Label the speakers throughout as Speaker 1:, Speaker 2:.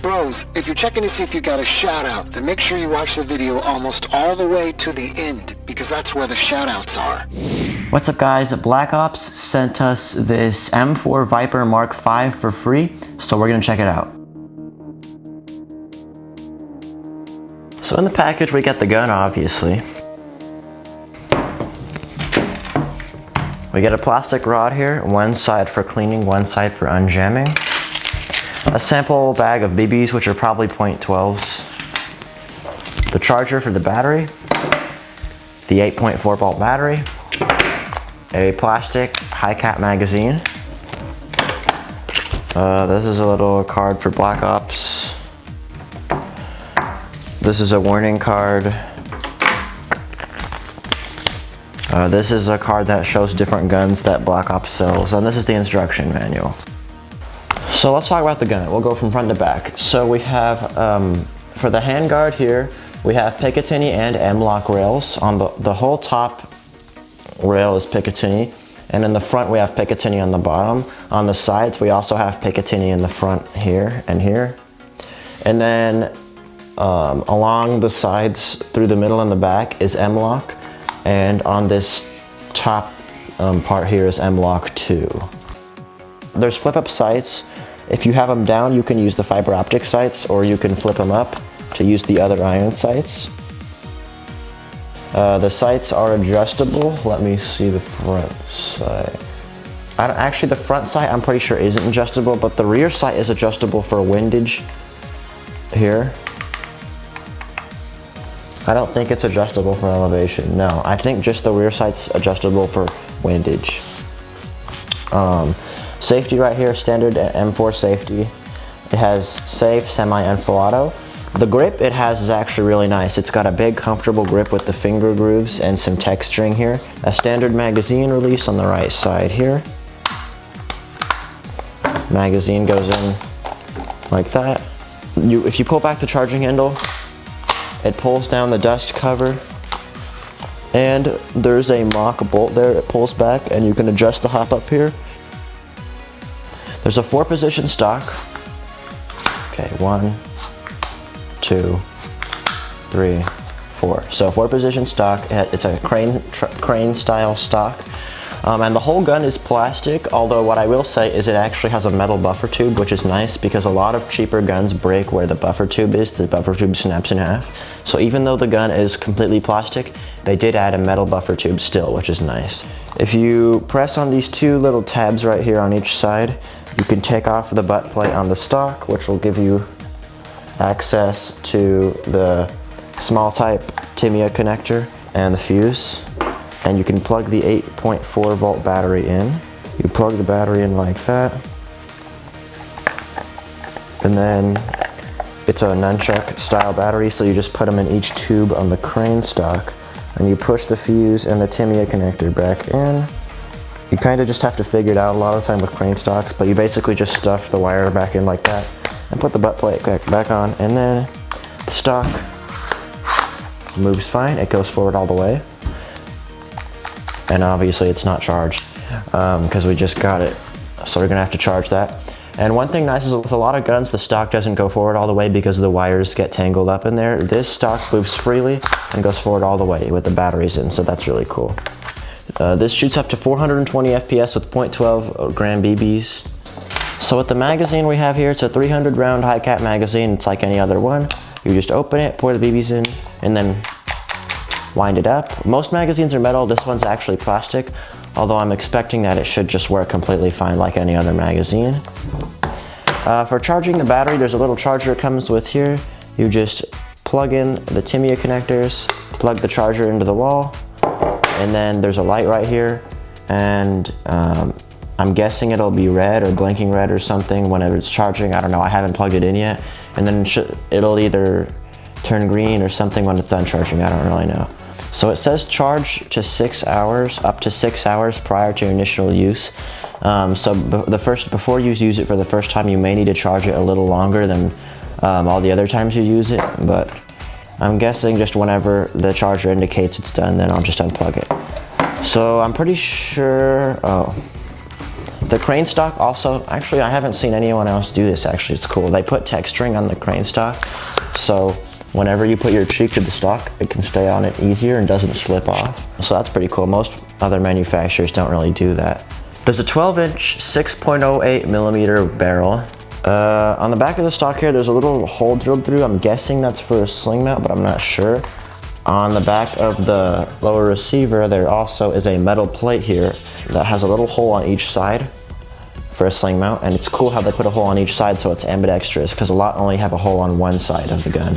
Speaker 1: bros, if you're checking to see if you got a shout out, then make sure you watch the video almost all the way to the end, because that's where the shout outs are.
Speaker 2: What's up guys, Black Ops sent us this M4 Viper Mark V for free, so we're gonna check it out. So in the package we get the gun, obviously. We get a plastic rod here, one side for cleaning, one side for unjamming. A sample bag of BBs, which are probably .12s. The charger for the battery. The 8.4 volt battery. A plastic high cap magazine. This is a little card for Black Ops. This is a warning card. This is a card that shows different guns that Black Ops sells, and this is the instruction manual. So let's talk about the gun. We'll go from front to back. So we have, for the handguard here, we have Picatinny and M-LOK rails. On the whole top rail is Picatinny, and in the front we have Picatinny on the bottom. On the sides we also have Picatinny in the front here and here. And then along the sides through the middle and the back is M-LOK. And on this top part here is M-LOK 2. There's flip-up sights. If you have them down, you can use the fiber optic sights, or you can flip them up to use the other iron sights. The sights are adjustable. Let me see the front sight. Actually, the front sight I'm pretty sure isn't adjustable, but the rear sight is adjustable for windage here. I don't think it's adjustable for elevation. No, I think just the rear sight's adjustable for windage. Safety right here, standard M4 safety. It has safe, semi, and full auto. The grip it has is actually really nice. It's got a big, comfortable grip with the finger grooves and some texturing here. A standard magazine release on the right side here. Magazine goes in like that. If you pull back the charging handle, it pulls down the dust cover, and there's a mock bolt there. It pulls back, and you can adjust the hop up here. There's a 4-position stock. Okay, 1, 2, 3, 4. So 4-position stock. It's a crane style stock. And the whole gun is plastic, although what I will say is it actually has a metal buffer tube, which is nice because a lot of cheaper guns break where the buffer tube is. The buffer tube snaps in half. So even though the gun is completely plastic, they did add a metal buffer tube still, which is nice. If you press on these two little tabs right here on each side, you can take off the butt plate on the stock, which will give you access to the small type Tamiya connector and the fuse. And you can plug the 8.4 volt battery in. You plug the battery in like that. And then it's a nunchuck style battery, so you just put them in each tube on the crane stock. And you push the fuse and the Tamiya connector back in. You kind of just have to figure it out a lot of the time with crane stocks, but you basically just stuff the wire back in like that and put the butt plate back on, and then the stock moves fine. It goes forward all the way. And obviously it's not charged because we just got it, so we're gonna have to charge that. And one thing nice is with a lot of guns, the stock doesn't go forward all the way because the wires get tangled up in there. This stock moves freely and goes forward all the way with the batteries in, so that's really cool. This shoots up to 420 FPS with .12 gram BBs. So with the magazine we have here, it's a 300 round high cap magazine. It's like any other one. You just open it, pour the BBs in, and then wind it up. Most magazines are metal. This one's actually plastic, although I'm expecting that it should just work completely fine like any other magazine. For charging the battery, there's a little charger it comes with here. You just plug in the Tamiya connectors, plug the charger into the wall, and then there's a light right here, and I'm guessing it'll be red or blinking red or something whenever it's charging. I don't know, I haven't plugged it in yet. And then it'll either turn green or something when it's done charging. I don't really know. So it says charge to 6 hours, up to 6 hours prior to initial use. So before you use it for the first time, you may need to charge it a little longer than all the other times you use it, but I'm guessing just whenever the charger indicates it's done, then I'll just unplug it. So I'm pretty sure, The crane stock also, actually I haven't seen anyone else do this actually, it's cool. They put texturing on the crane stock, so whenever you put your cheek to the stock, it can stay on it easier and doesn't slip off. So that's pretty cool. Most other manufacturers don't really do that. There's a 12-inch 6.08 millimeter barrel. On the back of the stock here, there's a little hole drilled through. I'm guessing that's for a sling mount, but I'm not sure. On the back of the lower receiver, there also is a metal plate here that has a little hole on each side for a sling mount, and it's cool how they put a hole on each side so it's ambidextrous, because a lot only have a hole on one side of the gun.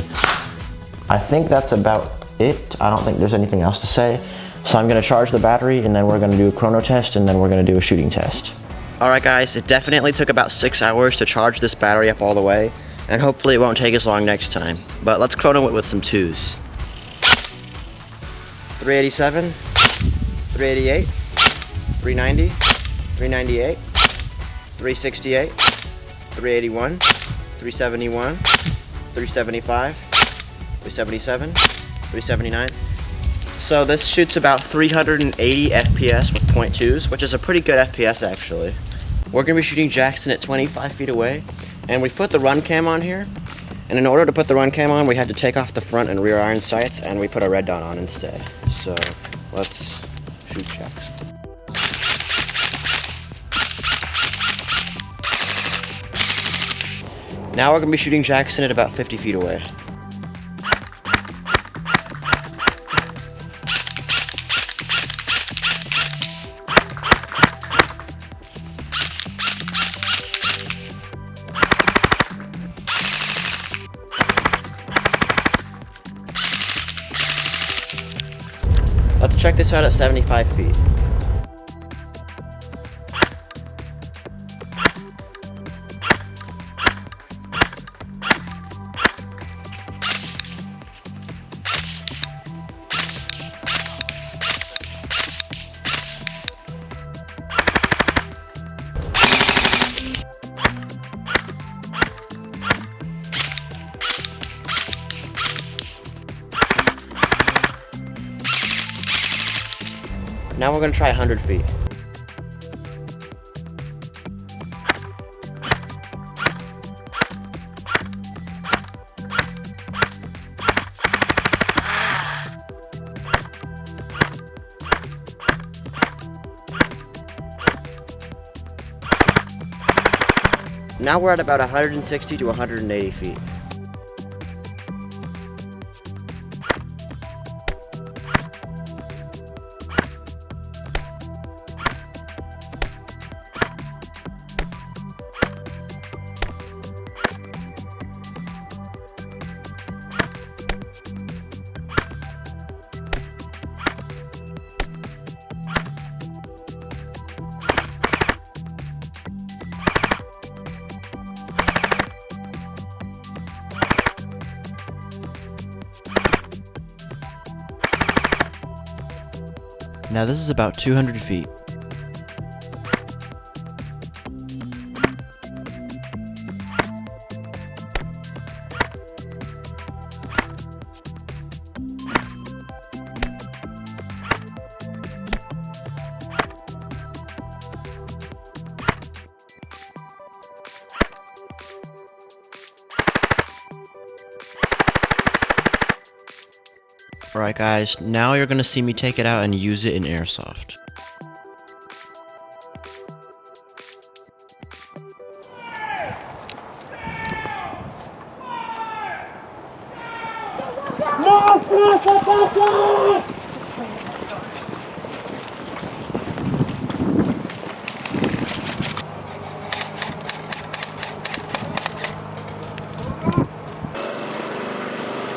Speaker 2: I think that's about it. I don't think there's anything else to say. So I'm gonna charge the battery, and then we're gonna do a chrono test, and then we're gonna do a shooting test. All right guys, it definitely took about 6 hours to charge this battery up all the way, and hopefully it won't take as long next time. But let's chrono it with some 2s. 387, 388, 390, 398, 368, 381, 371, 375, 377, 379. So this shoots about 380 FPS with .2s, which is a pretty good FPS actually. We're gonna be shooting Jackson at 25 feet away, and we've put the run cam on here. And in order to put the run cam on, we had to take off the front and rear iron sights, and we put a red dot on instead. So let's shoot Jackson. Now we're gonna be shooting Jackson at about 50 feet away. Let's check this out at 75 feet. Now we're gonna try 100 feet. Now we're at about 160 to 180 feet. Now this is about 200 feet. Alright guys, now you're gonna see me take it out and use it in Airsoft.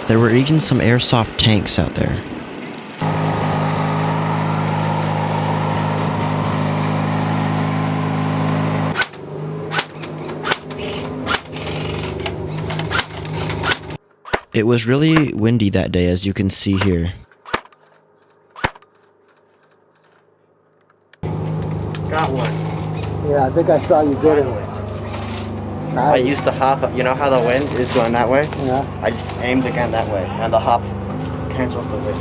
Speaker 2: There were even some airsoft tanks out there. It was really windy that day, as you can see here. Got one.
Speaker 3: Yeah, I think I saw you get it. Nice.
Speaker 2: I used the hop, you know how the wind is going that way?
Speaker 3: Yeah.
Speaker 2: I just aimed again that way, and the hop cancels the wind.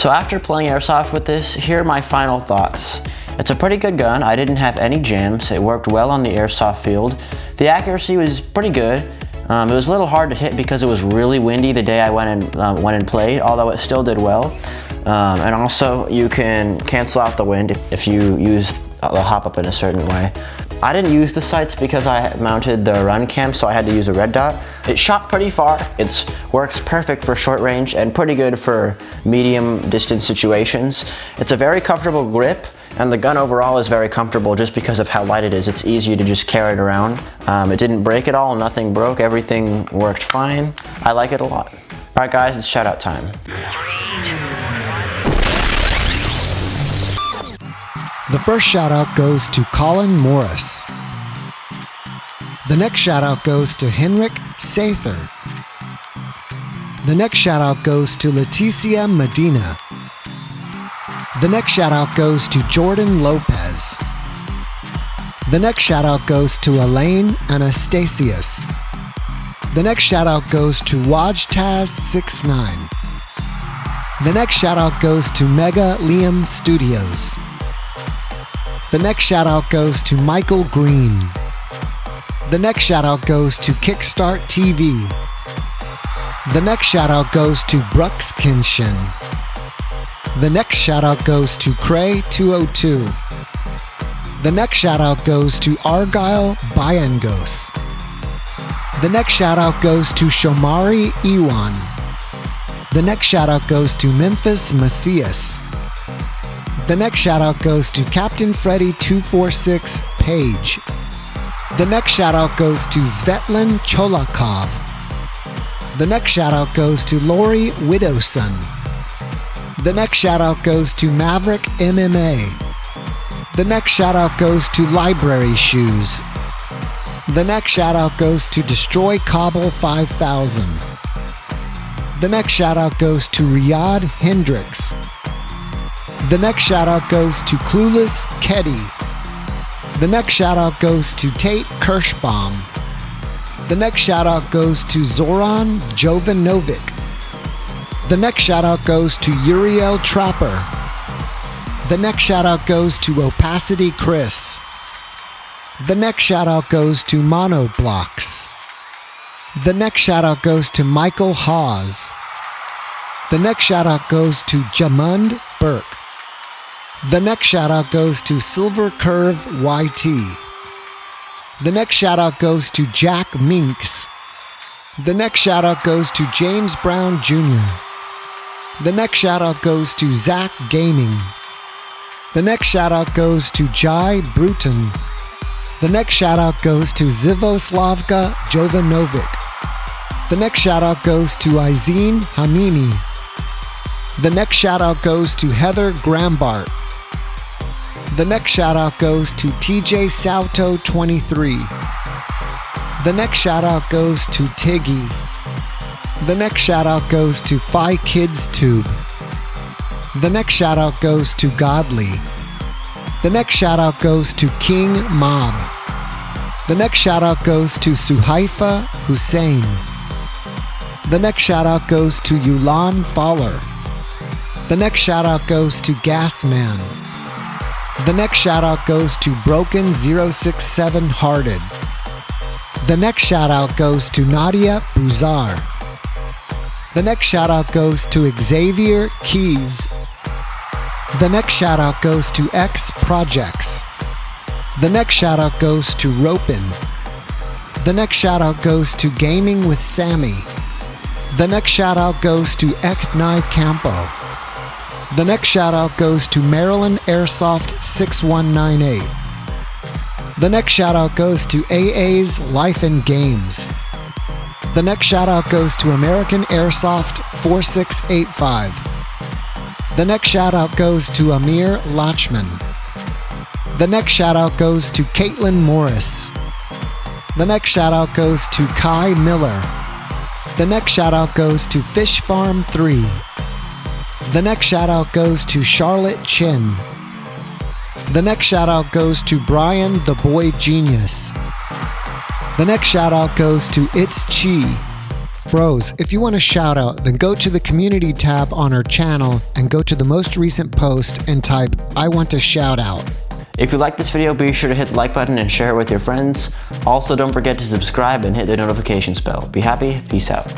Speaker 2: So after playing Airsoft with this, here are my final thoughts. It's a pretty good gun. I didn't have any jams. It worked well on the Airsoft field. The accuracy was pretty good. It was a little hard to hit because it was really windy the day I went and played, although it still did well. And also, you can cancel out the wind if you use the hop up in a certain way. I didn't use the sights because I mounted the run cam, so I had to use a red dot. It shot pretty far. It works perfect for short range and pretty good for medium distance situations. It's a very comfortable grip, and the gun overall is very comfortable just because of how light it is. It's easy to just carry it around. It didn't break at all, nothing broke, everything worked fine. I like it a lot. All right guys, it's shout out time.
Speaker 3: The first shout out goes to Colin Morris. The next shout out goes to Henrik Sather. The next shout out goes to Leticia Medina. The next shout out goes to Jordan Lopez. The next shout out goes to Elaine Anastasius. The next shout out goes to Wajtaz69. The next shout out goes to Mega Liam Studios. The next shout out goes to Michael Green. The next shout out goes to Kickstart TV. The next shout out goes to Brooks Kinshin. The next shout out goes to Cray202. The next shout out goes to Argyle Byangos. The next shout out goes to Shomari Iwan. The next shout out goes to Memphis Macias. The next shout out goes to Captain Freddy 246 Page. The next shout out goes to Svetlin Cholakov. The next shout out goes to Lori Widowson. The next shout out goes to Maverick MMA. The next shout out goes to Library Shoes. The next shout out goes to Destroy Cobble 5000. The next shout out goes to Riyadh Hendricks. The next shout out goes to Clueless Keddy. The next shout out goes to Tate Kirschbaum. The next shout out goes to Zoran Jovanovic. The next shout out goes to Uriel Trapper. The next shout out goes to Opacity Chris. The next shout out goes to Monoblocks. The next shout out goes to Michael Hawes. The next shout out goes to Jamund Burke. The next shout out goes to Silver Curve YT. The next shout out goes to Jack Minks. The next shout out goes to James Brown Jr. The next shout out goes to Zach Gaming. The next shout out goes to Jai Bruton. The next shout out goes to Zivoslavka Jovanovic. The next shout out goes to Izine Hamimi. The next shout out goes to Heather Grambart. The next shout out goes to TJ Salto 23. The next shout out goes to Tiggy. The next shout out goes to Phi Kids Tube. The next shout out goes to Godly. The next shout out goes to King Mob. The next shout out goes to Suhaifa Hussein. The next shout out goes to Yulan Faller. The next shout out goes to Gasman. The next shout out goes to Broken 067 Hearted. The next shout out goes to Nadia Buzar. The next shout out goes to Xavier Keys. The next shout out goes to X Projects. The next shout out goes to Ropin. The next shout out goes to Gaming with Sammy. The next shout out goes to Eknai Campo. The next shout out goes to Maryland Airsoft 6198. The next shout out goes to AA's Life and Games. The next shout out goes to American Airsoft 4685. The next shout out goes to Amir Lachman. The next shout out goes to Caitlin Morris. The next shout out goes to Kai Miller. The next shout out goes to Fish Farm 3. The next shout out goes to Charlotte Chin. The next shout out goes to Brian the Boy Genius. The next shout out goes to It's Chi. Bros, if you want a shout out, then go to the community tab on our channel and go to the most recent post and type, "I want a shout out."
Speaker 2: If you like this video, be sure to hit the like button and share it with your friends. Also, don't forget to subscribe and hit the notifications bell. Be happy, peace out.